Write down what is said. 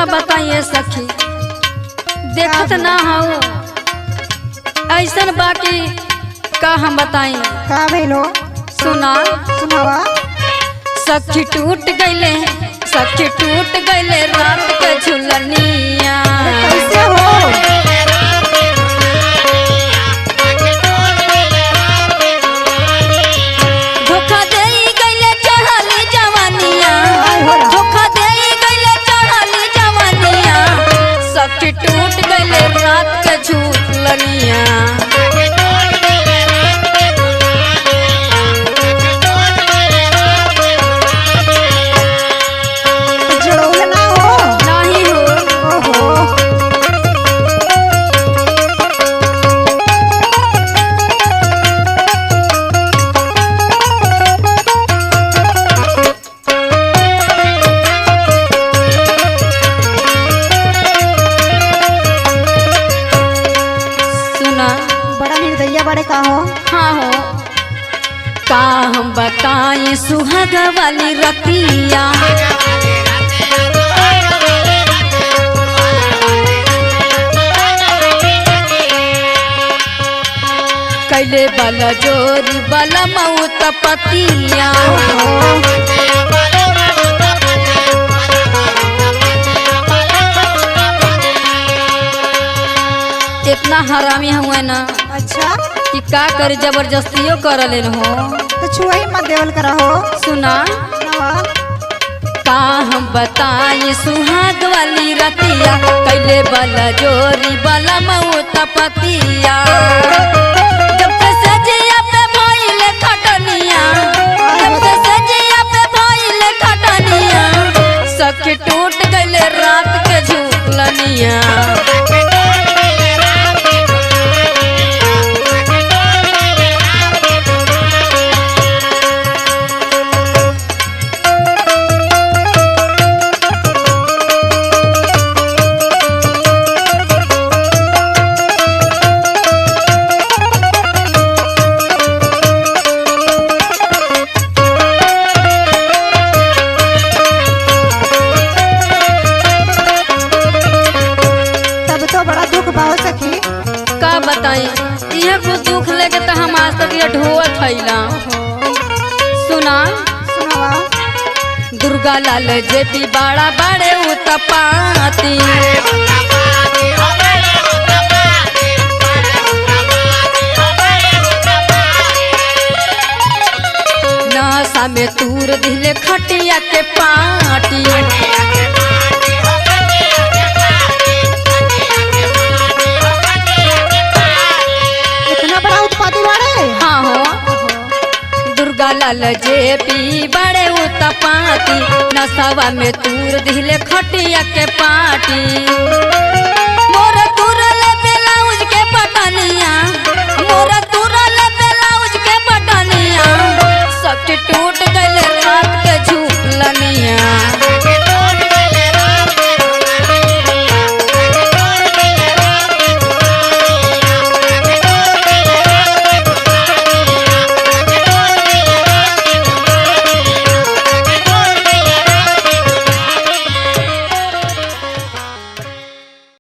बताइए सखी, देखत ना हो ऐसन बाकी का हम बताई। का भेलो? सुना सुनावा। सखी टूट गईले, सखी टूट गईले रात के झुलनिया। कैसे हो? धोखा दे गईले चढ़ाली जवानिया, धोखा दे गईले चढ़ाली जवानिया। सखी टूट गईले रात के झुलनिया। जड़ौल ना हो? नहीं हो। ओहो। सुना बड़ा निर्दयी बड़े का हो? हाँ हो। का हम बताई सुहाग वाली रतिया। कैले बला जोरी बला मऊत पतिया। इतना हरामी हुए ना अच्छा, कि का कर जबरदस्तियों कर ले हो। तो छुआई मत देवल करा हो। सुना सुनावा। का हम बताई सुहाग वाली रतिया। कैले बला जोरी बला मऊत पतिया। जब से सजिया पे भइले खटनिया, जब से सजिया पे भइले खटनिया। सखी टूट गईले रात के झुलनिया। तब तो बड़ा दुख बाहो सखी। का बताई, यह कुछ दुख लेके तो हम आज तक ये ढोअत थैला। सुना सुनावा। दुर्गा लाल जेपी बड़ा बड़े उतपाती। नशा में तूर दिले खटिया के पाटी। इतना बड़ा उत्पाती बाड़े? हाँ हो। दुर्गा लाल जेपी बड़े उतपाती। नशवा में तूर दिले खटिया के पाटी।